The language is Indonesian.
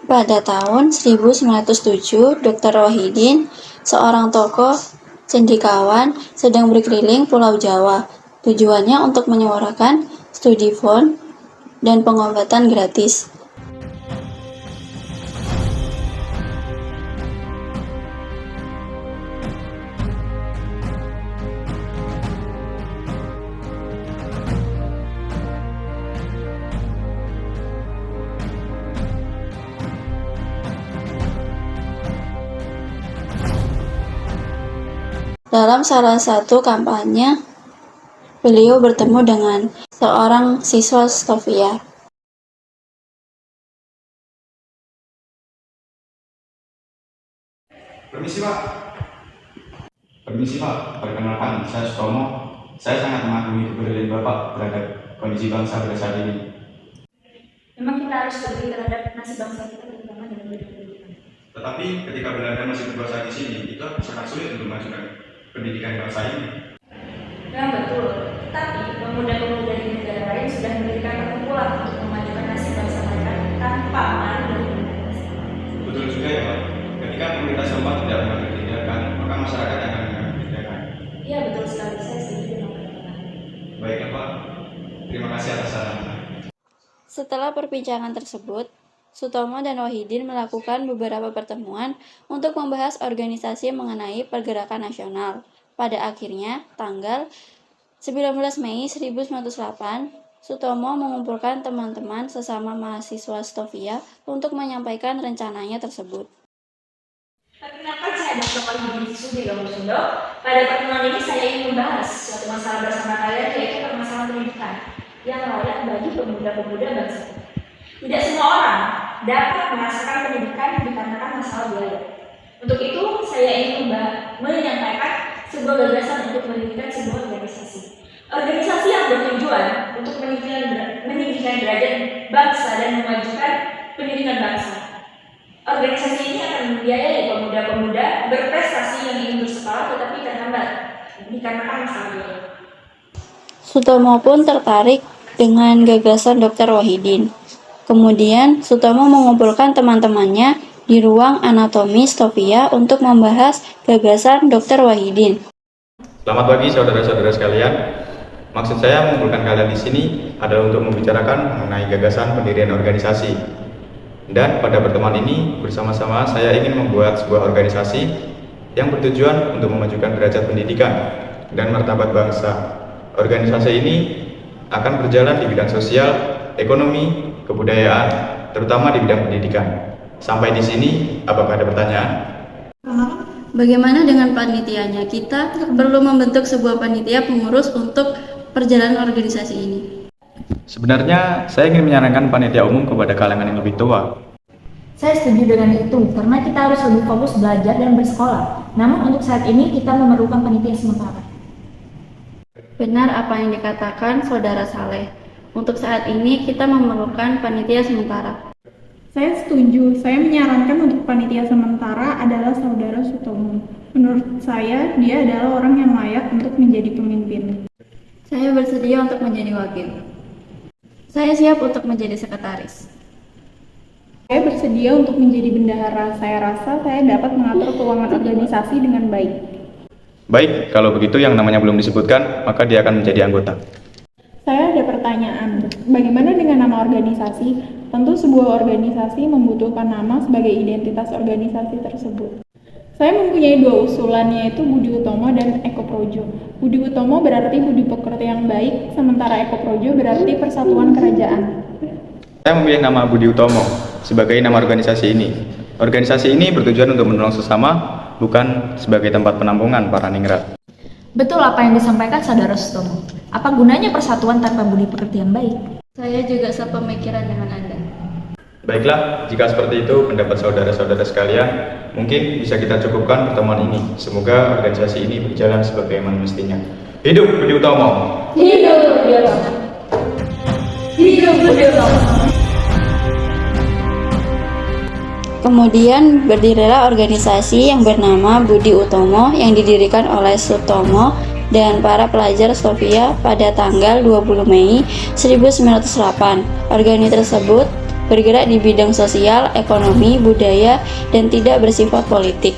Pada tahun 1907, Dr. Wahidin, seorang tokoh cendekiawan, sedang berkeliling Pulau Jawa. Tujuannya untuk menyuarakan studi fond dan pengobatan gratis. Dalam salah satu kampanye, beliau bertemu dengan seorang siswa Stovia. Permisi Pak. Permisi Pak, perkenalkan saya Sutomo. Saya sangat mengagumi kepedulian Bapak terhadap kondisi bangsa pada saat ini. Memang kita harus peduli terhadap nasib bangsa kita terutama dalam bidang pendidikan. Tetapi ketika Belanda masih berkuasa di sini, itu sangat sulit untuk memajukan pendidikan bangsa ini. Ya betul, tetapi pemuda-pemuda di negara lain sudah memberikan perkumpulan untuk memajukan nasib bangsa mereka tanpa malu dari pemerintah. Betul juga ya Pak. Ketika pemerintah setempat tidak mengambil tindakan, maka masyarakat akan mengambil tindakan. Iya betul sekali, saya setuju dengan pendapat. Baiklah Pak, terima kasih atas sarannya. Setelah perbincangan tersebut, Sutomo dan Wahidin melakukan beberapa pertemuan untuk membahas organisasi mengenai pergerakan nasional. Pada akhirnya, tanggal 19 Mei 1908, Sutomo mengumpulkan teman-teman sesama mahasiswa Stovia untuk menyampaikan rencananya tersebut. Perkenalkan, saya Dr. Wahidin Sudi Gamusundo. Pada pertemuan ini saya ingin membahas suatu masalah bersama kalian, yaitu permasalahan pendidikan yang layak bagi pemuda-pemuda bangsa. Tidak semua orang dapat merasakan pendidikan dikarenakan masalah biaya. Untuk itu, saya ingin menyampaikan sebuah gagasan untuk mendirikan sebuah organisasi. Organisasi yang bertujuan untuk meninggikan derajat bangsa dan memajukan pendidikan bangsa. Organisasi ini akan membiayai pemuda-pemuda berprestasi yang ingin bersekolah tetapi terhambat dikarenakan masalah biaya. Sutomo pun tertarik dengan gagasan Dr. Wahidin. Kemudian, Sutomo mengumpulkan teman-temannya di ruang anatomi Stovia untuk membahas gagasan Dr. Wahidin. Selamat pagi saudara-saudara sekalian. Maksud saya mengumpulkan kalian di sini adalah untuk membicarakan mengenai gagasan pendirian organisasi. Dan pada pertemuan ini bersama-sama saya ingin membuat sebuah organisasi yang bertujuan untuk memajukan derajat pendidikan dan martabat bangsa. Organisasi ini akan berjalan di bidang sosial, ekonomi, kebudayaan, terutama di bidang pendidikan. Sampai di sini, apakah ada pertanyaan? Bagaimana dengan panitianya? Kita perlu membentuk sebuah panitia pengurus untuk perjalanan organisasi ini. Sebenarnya, saya ingin menyarankan panitia umum kepada kalangan yang lebih tua. Saya setuju dengan itu, karena kita harus lebih fokus belajar dan bersekolah. Namun untuk saat ini kita memerlukan panitia sementara. Benar apa yang dikatakan Saudara Saleh. Untuk saat ini kita memerlukan panitia sementara. Saya setuju. Saya menyarankan untuk panitia sementara adalah Saudara Sutomo. Menurut saya, dia adalah orang yang layak untuk menjadi pemimpin. Saya bersedia untuk menjadi wakil. Saya siap untuk menjadi sekretaris. Saya bersedia untuk menjadi bendahara. Saya rasa saya dapat mengatur keuangan organisasi dengan baik. Baik, kalau begitu yang namanya belum disebutkan, maka dia akan menjadi anggota. Saya ada pertanyaan. Bagaimana dengan nama organisasi? Tentu sebuah organisasi membutuhkan nama sebagai identitas organisasi tersebut. Saya mempunyai dua usulan, yaitu Budi Utomo dan Eko Projo. Budi Utomo berarti budi pekerti yang baik, sementara Eko Projo berarti persatuan kerajaan. Saya memilih nama Budi Utomo sebagai nama organisasi ini. Organisasi ini bertujuan untuk menolong sesama, bukan sebagai tempat penampungan para ningrat. Betul apa yang disampaikan Saudara Sutomo. Apa gunanya persatuan tanpa budi pekerti yang baik? Saya juga sepemikiran dengan Anda. Baiklah, jika seperti itu pendapat saudara-saudara sekalian, mungkin bisa kita cukupkan pertemuan ini. Semoga organisasi ini berjalan sebagaimana mestinya. Hidup Budi Utomo! Hidup Budi Utomo! Hidup Budi Utomo! Kemudian berdirilah organisasi yang bernama Budi Utomo yang didirikan oleh Sutomo dan para pelajar Sofia pada tanggal 20 Mei 1908. Organisasi tersebut bergerak di bidang sosial, ekonomi, budaya, dan tidak bersifat politik.